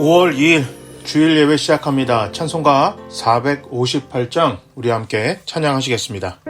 5월 2일 주일 예배 시작합니다. 찬송가 458장 우리 함께 찬양하시겠습니다.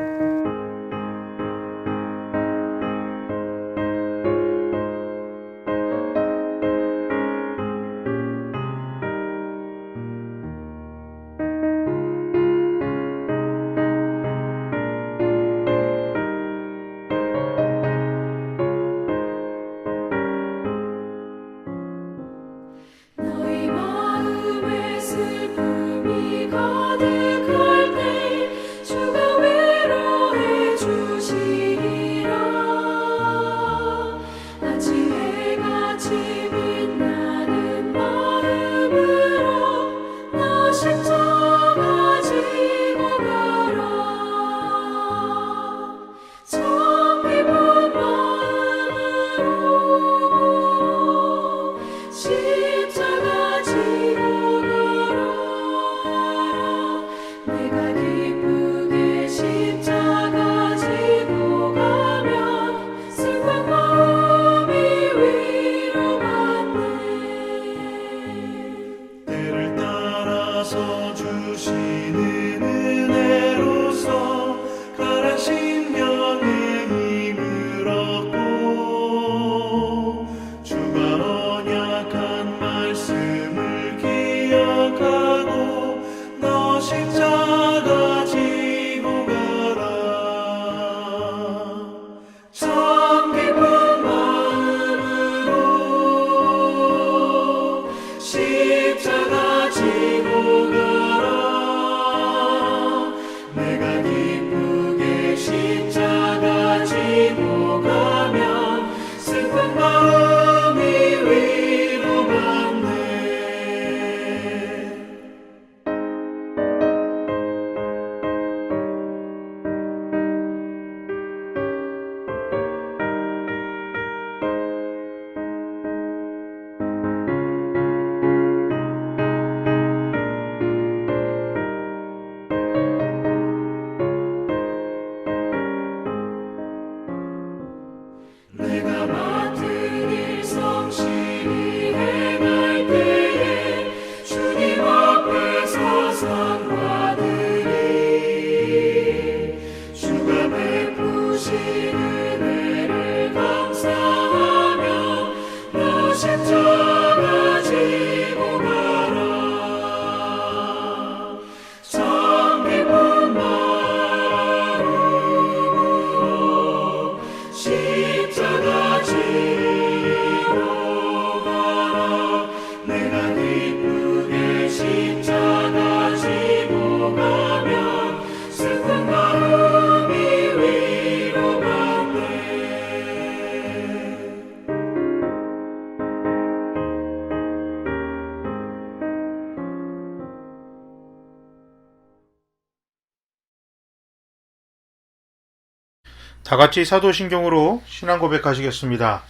다같이 사도신경으로 신앙 고백하시겠습니다.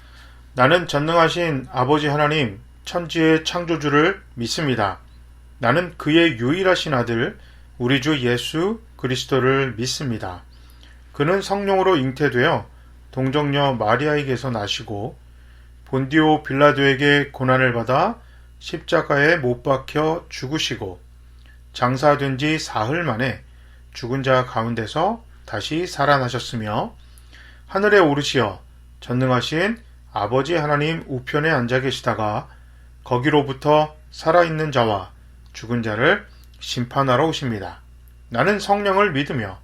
나는 전능하신 아버지 하나님 천지의 창조주를 믿습니다. 나는 그의 유일하신 아들 우리 주 예수 그리스도를 믿습니다. 그는 성령으로 잉태되어 동정녀 마리아에게서 나시고 본디오 빌라도에게 고난을 받아 십자가에 못 박혀 죽으시고 장사된 지 사흘 만에 죽은 자 가운데서 다시 살아나셨으며 하늘에 오르시어 전능하신 아버지 하나님 우편에 앉아 계시다가 거기로부터 살아있는 자와 죽은 자를 심판하러 오십니다. 나는 성령을 믿으며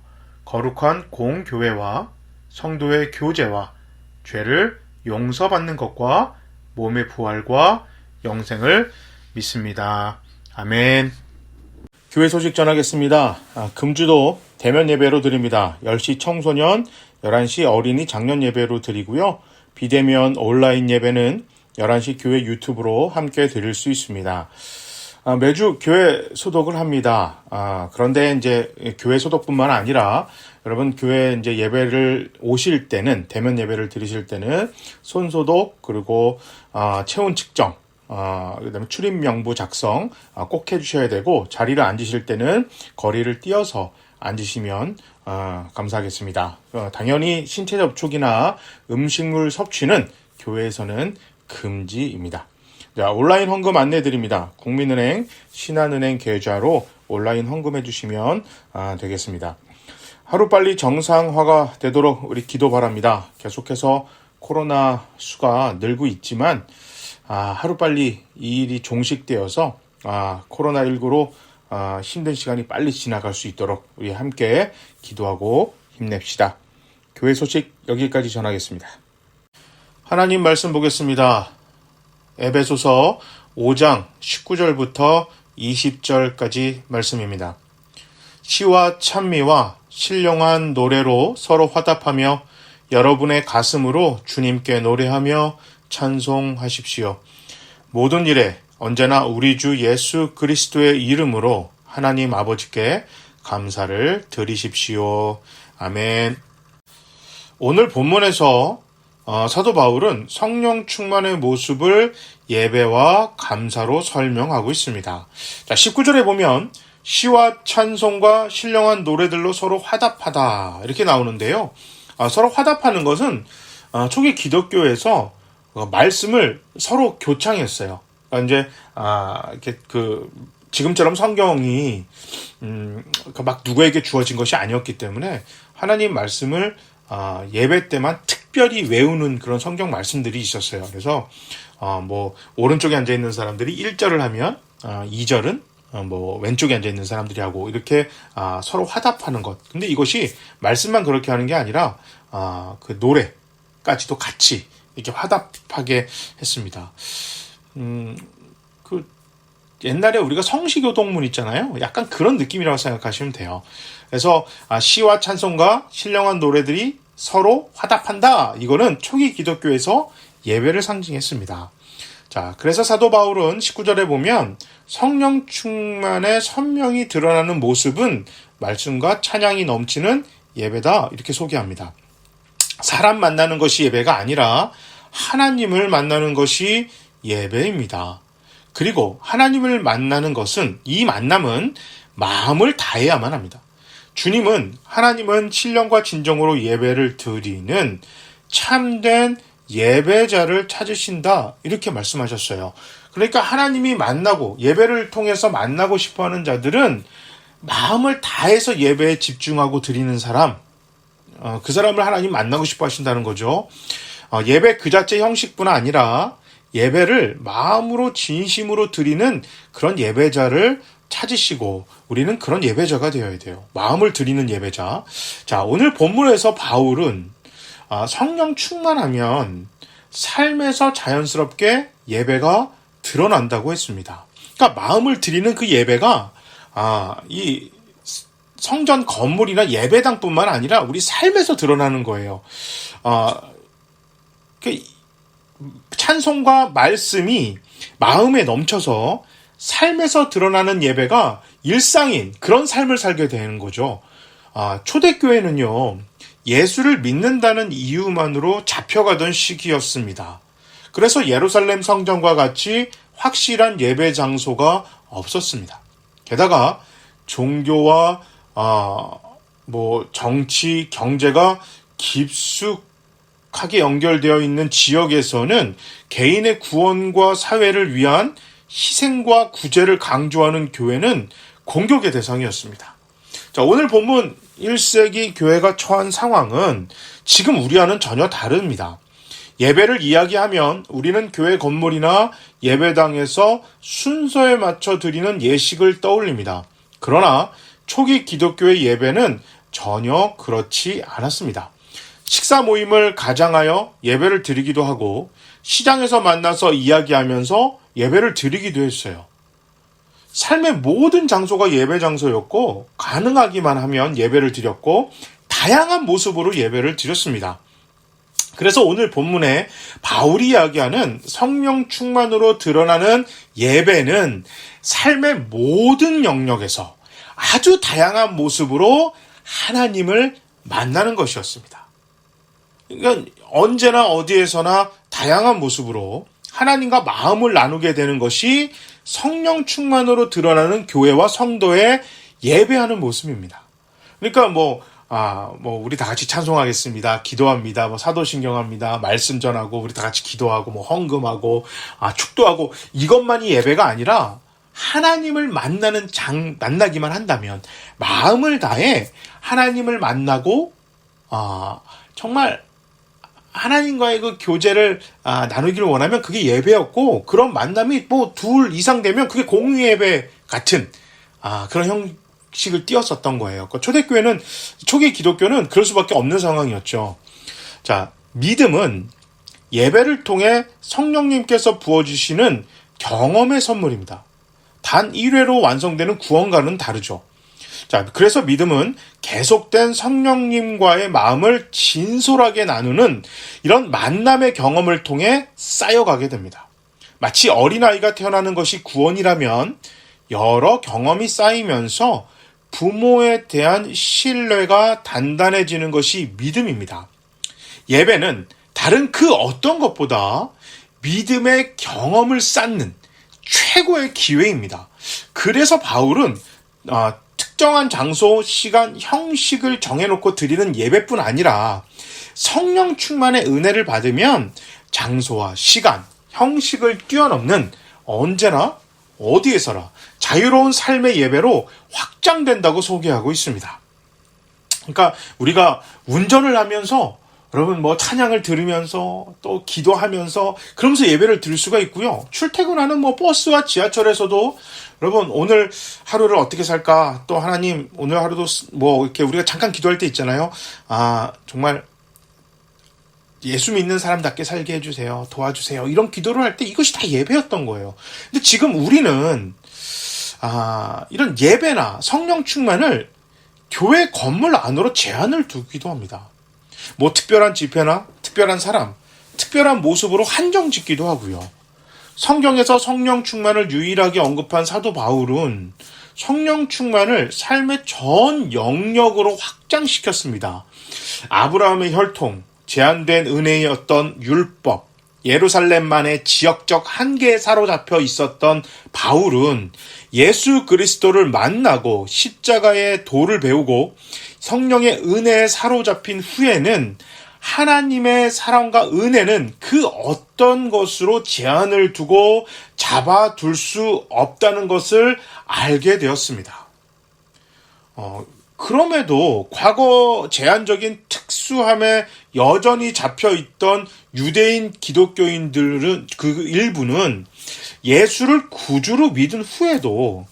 거룩한 공교회와 성도의 교제와 죄를 용서받는 것과 몸의 부활과 영생을 믿습니다. 아멘. 교회 소식 전하겠습니다. 금주도 대면 예배로 드립니다. 10시 청소년, 11시 어린이 장년 예배로 드리고요. 비대면 온라인 예배는 11시 교회 유튜브로 함께 드릴 수 있습니다. 매주 교회 소독을 합니다. 그런데 이제 교회 소독뿐만 아니라 여러분 교회 이제 예배를 오실 때는 대면 예배를 드리실 때는 손 소독 그리고 체온 측정 그다음에 출입 명부 작성 꼭 해주셔야 되고 자리를 앉으실 때는 거리를 띄어서 앉으시면 감사하겠습니다. 당연히 신체 접촉이나 음식물 섭취는 교회에서는 금지입니다. 자, 온라인 헌금 안내 드립니다. 국민은행, 신한은행 계좌로 온라인 헌금해 주시면 되겠습니다. 하루빨리 정상화가 되도록 우리 기도 바랍니다. 계속해서 코로나 수가 늘고 있지만 하루빨리 이 일이 종식되어서 코로나19로 힘든 시간이 빨리 지나갈 수 있도록 우리 함께 기도하고 힘냅시다. 교회 소식 여기까지 전하겠습니다. 하나님 말씀 보겠습니다. 에베소서 5장 19절부터 20절까지 말씀입니다. 시와 찬미와 신령한 노래로 서로 화답하며 여러분의 가슴으로 주님께 노래하며 찬송하십시오. 모든 일에 언제나 우리 주 예수 그리스도의 이름으로 하나님 아버지께 감사를 드리십시오. 아멘. 오늘 본문에서 사도 바울은 성령 충만의 모습을 예배와 감사로 설명하고 있습니다. 자, 19절에 보면 시와 찬송과 신령한 노래들로 서로 화답하다 이렇게 나오는데요. 서로 화답하는 것은 초기 기독교에서 말씀을 서로 교창했어요. 그러니까 이제 이렇게 지금처럼 성경이 막 누구에게 주어진 것이 아니었기 때문에 하나님 말씀을 예배 때만 특별히 외우는 그런 성경 말씀들이 있었어요. 그래서 오른쪽에 앉아 있는 사람들이 1절을 하면 2절은 왼쪽에 앉아 있는 사람들이 하고 이렇게 서로 화답하는 것. 근데 이것이 말씀만 그렇게 하는 게 아니라 그 노래까지도 같이 이렇게 화답하게 했습니다. 옛날에 우리가 성시교동문 있잖아요. 약간 그런 느낌이라고 생각하시면 돼요. 그래서 시와 찬송과 신령한 노래들이 서로 화답한다. 이거는 초기 기독교에서 예배를 상징했습니다. 자, 그래서 사도 바울은 19절에 보면 성령 충만의 선명히 드러나는 모습은 말씀과 찬양이 넘치는 예배다. 이렇게 소개합니다. 사람 만나는 것이 예배가 아니라 하나님을 만나는 것이 예배입니다. 그리고 하나님을 만나는 것은 이 만남은 마음을 다해야만 합니다. 주님은 하나님은 신령과 진정으로 예배를 드리는 참된 예배자를 찾으신다 이렇게 말씀하셨어요. 그러니까 하나님이 만나고 예배를 통해서 만나고 싶어하는 자들은 마음을 다해서 예배에 집중하고 드리는 사람, 그 사람을 하나님 만나고 싶어 하신다는 거죠. 예배 그 자체 형식뿐 아니라 예배를 마음으로 진심으로 드리는 그런 예배자를 찾으시고 우리는 그런 예배자가 되어야 돼요. 마음을 드리는 예배자. 자, 오늘 본문에서 바울은 성령 충만하면 삶에서 자연스럽게 예배가 드러난다고 했습니다. 그러니까 마음을 드리는 그 예배가 이 성전 건물이나 예배당뿐만 아니라 우리 삶에서 드러나는 거예요. 찬송과 말씀이 마음에 넘쳐서 삶에서 드러나는 예배가 일상인 그런 삶을 살게 되는 거죠. 초대교회는요, 예수를 믿는다는 이유만으로 잡혀가던 시기였습니다. 그래서 예루살렘 성전과 같이 확실한 예배 장소가 없었습니다. 게다가 종교와 정치, 경제가 깊숙하게 연결되어 있는 지역에서는 개인의 구원과 사회를 위한 희생과 구제를 강조하는 교회는 공격의 대상이었습니다. 자, 오늘 본문 1세기 교회가 처한 상황은 지금 우리와는 전혀 다릅니다. 예배를 이야기하면 우리는 교회 건물이나 예배당에서 순서에 맞춰 드리는 예식을 떠올립니다. 그러나 초기 기독교의 예배는 전혀 그렇지 않았습니다. 식사 모임을 가장하여 예배를 드리기도 하고 시장에서 만나서 이야기하면서 예배를 드리기도 했어요. 삶의 모든 장소가 예배 장소였고 가능하기만 하면 예배를 드렸고 다양한 모습으로 예배를 드렸습니다. 그래서 오늘 본문에 바울이 이야기하는 성령 충만으로 드러나는 예배는 삶의 모든 영역에서 아주 다양한 모습으로 하나님을 만나는 것이었습니다. 그러니까 언제나 어디에서나 다양한 모습으로 하나님과 마음을 나누게 되는 것이 성령 충만으로 드러나는 교회와 성도의 예배하는 모습입니다. 그러니까 우리 다 같이 찬송하겠습니다. 기도합니다. 사도신경합니다. 말씀 전하고, 우리 다 같이 기도하고, 헌금하고, 축도하고, 이것만이 예배가 아니라, 하나님을 만나기만 한다면, 마음을 다해 하나님을 만나고, 정말, 하나님과의 그 교제를 나누기를 원하면 그게 예배였고, 그런 만남이 둘 이상 되면 그게 공유 예배 같은, 그런 형식을 띄었었던 거예요. 초기 기독교는 그럴 수밖에 없는 상황이었죠. 자, 믿음은 예배를 통해 성령님께서 부어주시는 경험의 선물입니다. 단 1회로 완성되는 구원과는 다르죠. 자, 그래서 믿음은 계속된 성령님과의 마음을 진솔하게 나누는 이런 만남의 경험을 통해 쌓여가게 됩니다. 마치 어린아이가 태어나는 것이 구원이라면 여러 경험이 쌓이면서 부모에 대한 신뢰가 단단해지는 것이 믿음입니다. 예배는 다른 그 어떤 것보다 믿음의 경험을 쌓는 최고의 기회입니다. 그래서 바울은 특정한 장소, 시간, 형식을 정해놓고 드리는 예배뿐 아니라 성령 충만의 은혜를 받으면 장소와 시간, 형식을 뛰어넘는 언제나 어디에서나 자유로운 삶의 예배로 확장된다고 소개하고 있습니다. 그러니까 우리가 운전을 하면서 여러분 찬양을 들으면서 또 기도하면서 그러면서 예배를 드릴 수가 있고요. 출퇴근하는 버스와 지하철에서도 여러분 오늘 하루를 어떻게 살까? 또 하나님 오늘 하루도 이렇게 우리가 잠깐 기도할 때 있잖아요. 정말 예수 믿는 사람답게 살게 해주세요. 도와주세요. 이런 기도를 할 때 이것이 다 예배였던 거예요. 근데 지금 우리는 이런 예배나 성령 충만을 교회 건물 안으로 제한을 두기도 합니다. 특별한 집회나 특별한 사람, 특별한 모습으로 한정 짓기도 하고요. 성경에서 성령 충만을 유일하게 언급한 사도 바울은 성령 충만을 삶의 전 영역으로 확장시켰습니다. 아브라함의 혈통, 제한된 은혜의 어떤 율법, 예루살렘만의 지역적 한계에 사로잡혀 있었던 바울은 예수 그리스도를 만나고 십자가의 도를 배우고 성령의 은혜에 사로잡힌 후에는 하나님의 사랑과 은혜는 그 어떤 것으로 제한을 두고 잡아둘 수 없다는 것을 알게 되었습니다. 그럼에도 과거 제한적인 특수함에 여전히 잡혀있던 유대인 기독교인들은 그 일부는 예수를 구주로 믿은 후에도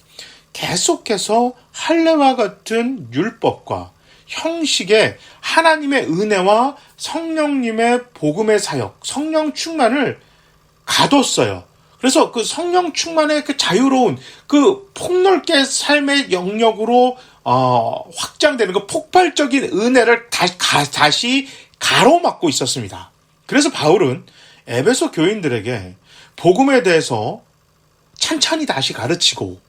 계속해서 할례와 같은 율법과 형식에 하나님의 은혜와 성령님의 복음의 사역, 성령 충만을 가뒀어요. 그래서 그 성령 충만의 그 자유로운 그 폭넓게 삶의 영역으로 확장되는 그 폭발적인 은혜를 다시 가로막고 있었습니다. 그래서 바울은 에베소 교인들에게 복음에 대해서 찬찬히 다시 가르치고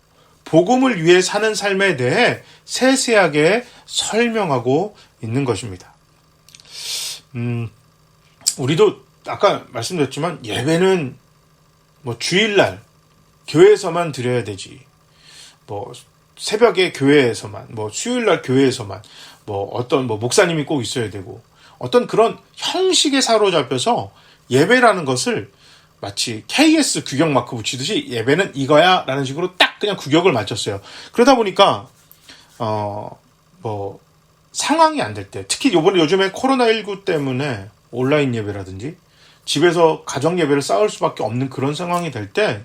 복음을 위해 사는 삶에 대해 세세하게 설명하고 있는 것입니다. 우리도 아까 말씀드렸지만 예배는 주일날 교회에서만 드려야 되지. 새벽에 교회에서만, 수요일날 교회에서만, 어떤 목사님이 꼭 있어야 되고, 어떤 그런 형식에 사로잡혀서 예배라는 것을 마치 KS 규격 마크 붙이듯이 예배는 이거야 라는 식으로 딱 그냥 규격을 맞췄어요. 그러다 보니까 상황이 안 될 때, 특히 요즘에 코로나19 때문에 온라인 예배라든지 집에서 가정 예배를 쌓을 수밖에 없는 그런 상황이 될 때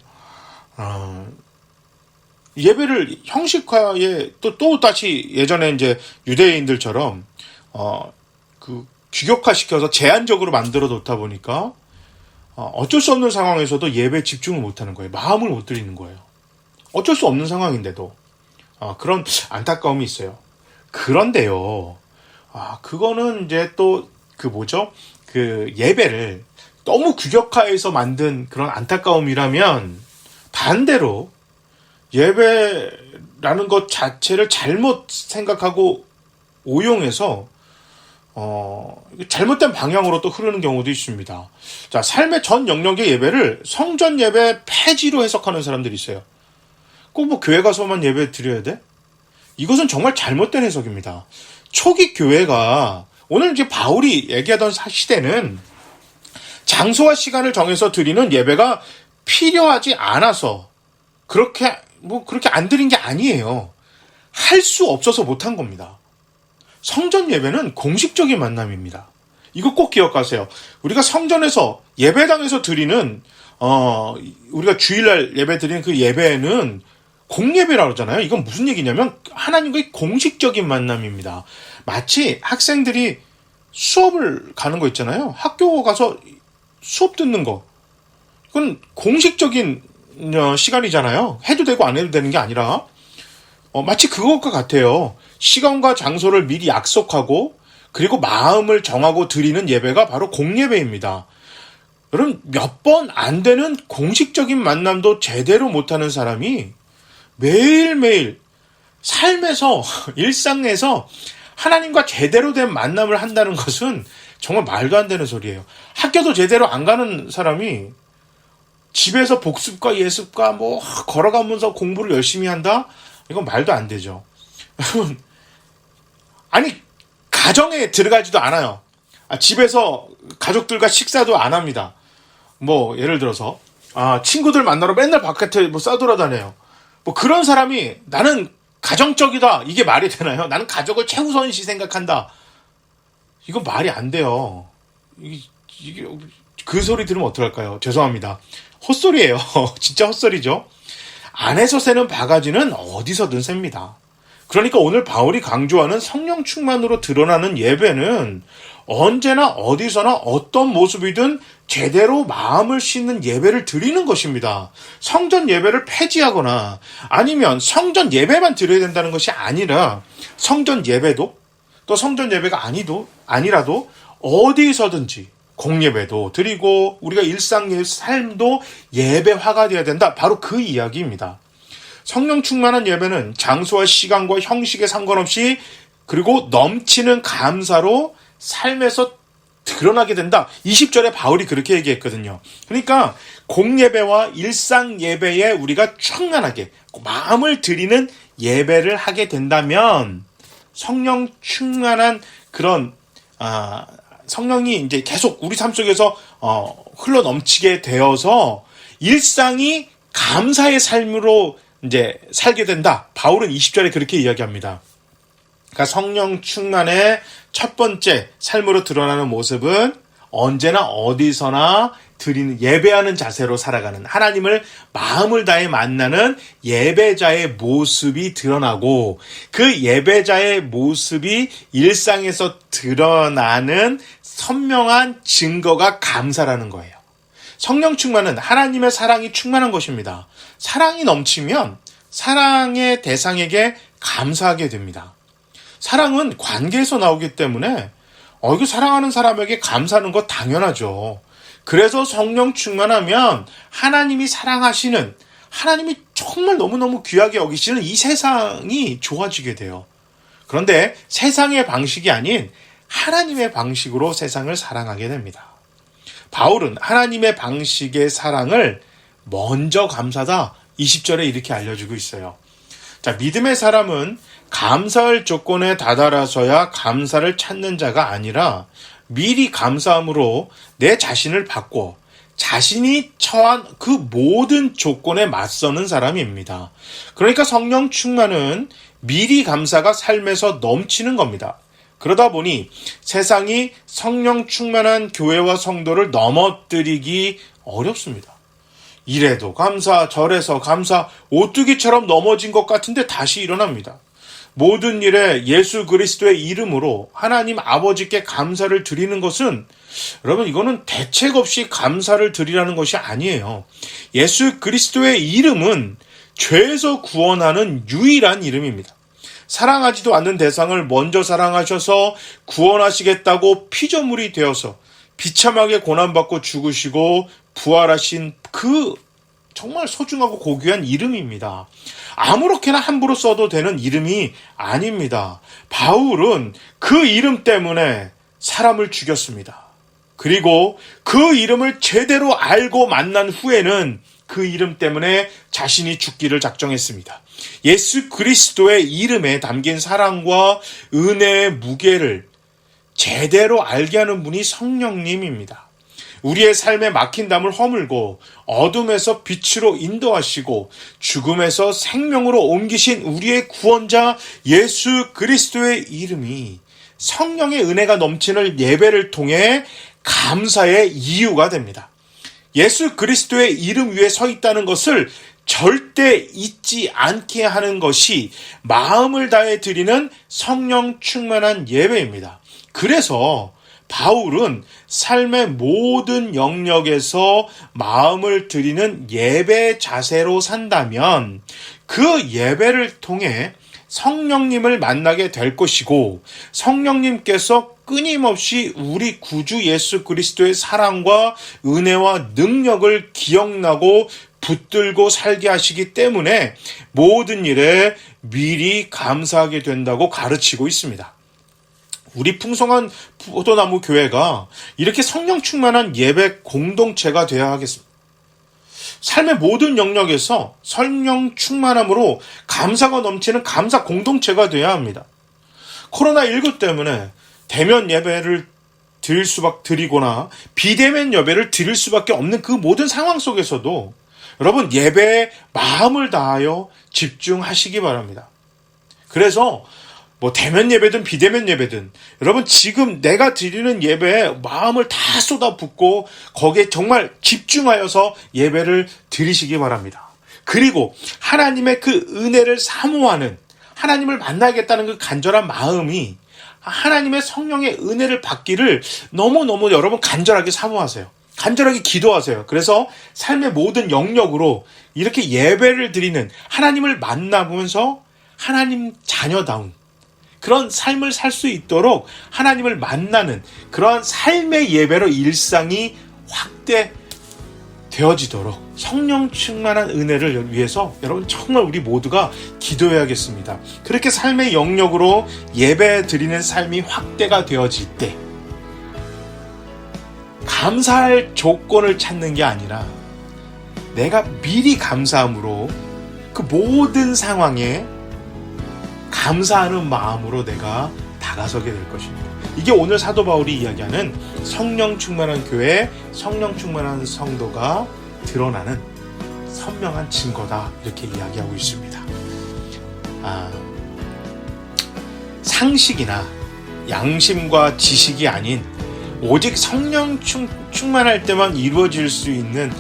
예배를 형식화에 또 다시 예전에 이제 유대인들처럼 규격화시켜서 제한적으로 만들어 놓다 보니까 어쩔 수 없는 상황에서도 예배에 집중을 못하는 거예요. 마음을 못 들이는 거예요. 어쩔 수 없는 상황인데도 그런 안타까움이 있어요. 그런데요, 그거는 이제 또 그 예배를 너무 규격화해서 만든 그런 안타까움이라면 반대로 예배라는 것 자체를 잘못 생각하고 오용해서 잘못된 방향으로 또 흐르는 경우도 있습니다. 자, 삶의 전 영역의 예배를 성전 예배 폐지로 해석하는 사람들이 있어요. 꼭 교회 가서만 예배 드려야 돼? 이것은 정말 잘못된 해석입니다. 초기 교회가 오늘 이제 바울이 얘기하던 시대는 장소와 시간을 정해서 드리는 예배가 필요하지 않아서 그렇게 안 드린 게 아니에요. 할 수 없어서 못한 겁니다. 성전 예배는 공식적인 만남입니다. 이거 꼭 기억하세요. 우리가 성전에서 예배당에서 드리는 우리가 주일날 예배 드리는 그 예배는 공예배라고 그러잖아요. 이건 무슨 얘기냐면 하나님과의 공식적인 만남입니다. 마치 학생들이 수업을 가는 거 있잖아요. 학교 가서 수업 듣는 거. 이건 공식적인 시간이잖아요. 해도 되고 안 해도 되는 게 아니라 마치 그것과 같아요. 시간과 장소를 미리 약속하고 그리고 마음을 정하고 드리는 예배가 바로 공예배입니다. 여러분, 몇 번 안 되는 공식적인 만남도 제대로 못하는 사람이 매일매일 삶에서 일상에서 하나님과 제대로 된 만남을 한다는 것은 정말 말도 안 되는 소리예요. 학교도 제대로 안 가는 사람이 집에서 복습과 예습과 걸어가면서 공부를 열심히 한다? 이건 말도 안 되죠. 아니, 가정에 들어가지도 않아요. 집에서 가족들과 식사도 안 합니다. 예를 들어서 친구들 만나러 맨날 바깥에 싸돌아다녀요. 그런 사람이 나는 가정적이다. 이게 말이 되나요? 나는 가족을 최우선시 생각한다. 이거 말이 안 돼요. 이게 그 소리 들으면 어떡할까요? 죄송합니다. 헛소리예요. 진짜 헛소리죠. 안에서 새는 바가지는 어디서든 셉니다. 그러니까 오늘 바울이 강조하는 성령 충만으로 드러나는 예배는 언제나 어디서나 어떤 모습이든 제대로 마음을 씻는 예배를 드리는 것입니다. 성전 예배를 폐지하거나 아니면 성전 예배만 드려야 된다는 것이 아니라 성전 예배도 또 성전 예배가 아니라도 어디서든지 공예배도 드리고 우리가 일상의 삶도 예배화가 되어야 된다. 바로 그 이야기입니다. 성령 충만한 예배는 장소와 시간과 형식에 상관없이 그리고 넘치는 감사로 삶에서 드러나게 된다. 20절에 바울이 그렇게 얘기했거든요. 그러니까 공예배와 일상 예배에 우리가 충만하게 마음을 드리는 예배를 하게 된다면 성령 충만한 그런 성령이 이제 계속 우리 삶 속에서 흘러 넘치게 되어서 일상이 감사의 삶으로 이제 살게 된다. 바울은 20절에 그렇게 이야기합니다. 그러니까 성령 충만의 첫 번째 삶으로 드러나는 모습은 언제나 어디서나 드리는 예배하는 자세로 살아가는 하나님을 마음을 다해 만나는 예배자의 모습이 드러나고 그 예배자의 모습이 일상에서 드러나는 선명한 증거가 감사라는 거예요. 성령 충만은 하나님의 사랑이 충만한 것입니다. 사랑이 넘치면 사랑의 대상에게 감사하게 됩니다. 사랑은 관계에서 나오기 때문에 이거 사랑하는 사람에게 감사하는 거 당연하죠. 그래서 성령 충만하면 하나님이 사랑하시는 하나님이 정말 너무너무 귀하게 여기시는 이 세상이 좋아지게 돼요. 그런데 세상의 방식이 아닌 하나님의 방식으로 세상을 사랑하게 됩니다. 바울은 하나님의 방식의 사랑을 먼저 감사다 20절에 이렇게 알려주고 있어요. 자, 믿음의 사람은 감사할 조건에 다다라서야 감사를 찾는 자가 아니라 미리 감사함으로 내 자신을 바꿔 자신이 처한 그 모든 조건에 맞서는 사람입니다. 그러니까 성령 충만은 미리 감사가 삶에서 넘치는 겁니다. 그러다 보니 세상이 성령 충만한 교회와 성도를 넘어뜨리기 어렵습니다. 이래도 감사, 저래서 감사, 오뚜기처럼 넘어진 것 같은데 다시 일어납니다. 모든 일에 예수 그리스도의 이름으로 하나님 아버지께 감사를 드리는 것은 여러분 이거는 대책 없이 감사를 드리라는 것이 아니에요. 예수 그리스도의 이름은 죄에서 구원하는 유일한 이름입니다. 사랑하지도 않는 대상을 먼저 사랑하셔서 구원하시겠다고 피조물이 되어서 비참하게 고난받고 죽으시고 부활하신 그 정말 소중하고 고귀한 이름입니다. 아무렇게나 함부로 써도 되는 이름이 아닙니다. 바울은 그 이름 때문에 사람을 죽였습니다. 그리고 그 이름을 제대로 알고 만난 후에는 그 이름 때문에 자신이 죽기를 작정했습니다. 예수 그리스도의 이름에 담긴 사랑과 은혜의 무게를 제대로 알게 하는 분이 성령님입니다. 우리의 삶에 막힌 담을 허물고 어둠에서 빛으로 인도하시고 죽음에서 생명으로 옮기신 우리의 구원자 예수 그리스도의 이름이 성령의 은혜가 넘치는 예배를 통해 감사의 이유가 됩니다. 예수 그리스도의 이름 위에 서 있다는 것을 절대 잊지 않게 하는 것이 마음을 다해 드리는 성령 충만한 예배입니다. 그래서 바울은 삶의 모든 영역에서 마음을 드리는 예배 자세로 산다면 그 예배를 통해 성령님을 만나게 될 것이고 성령님께서 끊임없이 우리 구주 예수 그리스도의 사랑과 은혜와 능력을 기억나고 붙들고 살게 하시기 때문에 모든 일에 미리 감사하게 된다고 가르치고 있습니다. 우리 풍성한 포도나무 교회가 이렇게 성령 충만한 예배 공동체가 되어야 하겠습니다. 삶의 모든 영역에서 성령 충만함으로 감사가 넘치는 감사 공동체가 되어야 합니다. 코로나19 때문에 대면 예배를 드리거나 비대면 예배를 드릴 수밖에 없는 그 모든 상황 속에서도 여러분 예배에 마음을 다하여 집중하시기 바랍니다. 그래서 대면 예배든 비대면 예배든 여러분 지금 내가 드리는 예배에 마음을 다 쏟아붓고 거기에 정말 집중하여서 예배를 드리시기 바랍니다. 그리고 하나님의 그 은혜를 사모하는 하나님을 만나야겠다는 그 간절한 마음이 하나님의 성령의 은혜를 받기를 너무너무 여러분 간절하게 사모하세요. 간절하게 기도하세요. 그래서 삶의 모든 영역으로 이렇게 예배를 드리는 하나님을 만나면서 하나님 자녀다운 그런 삶을 살 수 있도록 하나님을 만나는 그러한 삶의 예배로 일상이 확대되어지도록 성령 충만한 은혜를 위해서 여러분 정말 우리 모두가 기도해야겠습니다. 그렇게 삶의 영역으로 예배 드리는 삶이 확대가 되어질 때 감사할 조건을 찾는 게 아니라 내가 미리 감사함으로 그 모든 상황에 감사하는 마음으로 내가 다가서게 될 것입니다. 이게 오늘 사도 바울이 이야기하는 성령 충만한 교회, 성령 충만한 성도가 드러나는 선명한 증거다 이렇게 이야기하고 있습니다. 상식이나 양심과 지식이 아닌 오직 성령 충만할 때만 이루어질 수 있는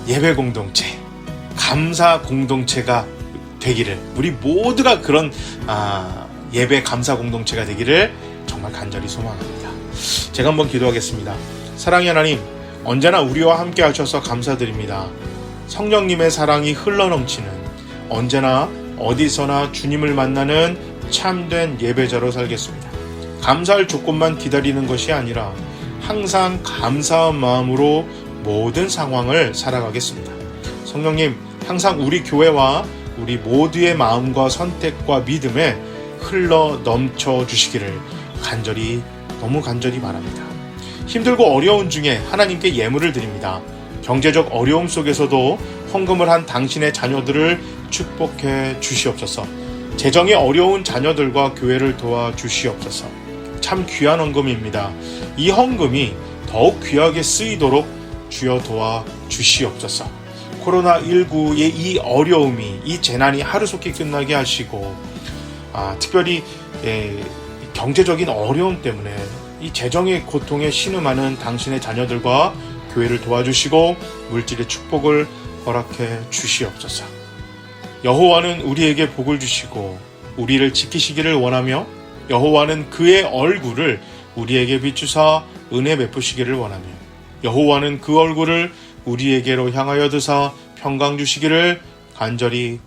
예배 공동체, 감사 공동체가 되기를 우리 모두가 그런 예배 감사 공동체가 되기를 정말 간절히 소망합니다. 제가 한번 기도하겠습니다. 사랑의 하나님, 언제나 우리와 함께 하셔서 감사드립니다. 성령님의 사랑이 흘러넘치는 언제나 어디서나 주님을 만나는 참된 예배자로 살겠습니다. 감사할 조건만 기다리는 것이 아니라 항상 감사한 마음으로 모든 상황을 살아가겠습니다. 성령님, 항상 우리 교회와 우리 모두의 마음과 선택과 믿음에 흘러 넘쳐 주시기를 너무 간절히 바랍니다. 힘들고 어려운 중에 하나님께 예물을 드립니다. 경제적 어려움 속에서도 헌금을 한 당신의 자녀들을 축복해 주시옵소서. 재정이 어려운 자녀들과 교회를 도와 주시옵소서. 참 귀한 헌금입니다. 이 헌금이 더욱 귀하게 쓰이도록 주여 도와 주시옵소서. 코로나19의 이 어려움이, 이 재난이 하루속히 끝나게 하시고 특별히 경제적인 어려움 때문에 이 재정의 고통에 신음하는 당신의 자녀들과 교회를 도와주시고 물질의 축복을 허락해 주시옵소서. 여호와는 우리에게 복을 주시고 우리를 지키시기를 원하며 여호와는 그의 얼굴을 우리에게 비추사 은혜 베푸시기를 원하며 여호와는 그 얼굴을 우리에게로 향하여 드사 평강 주시기를 간절히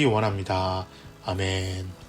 원합니다. 아멘.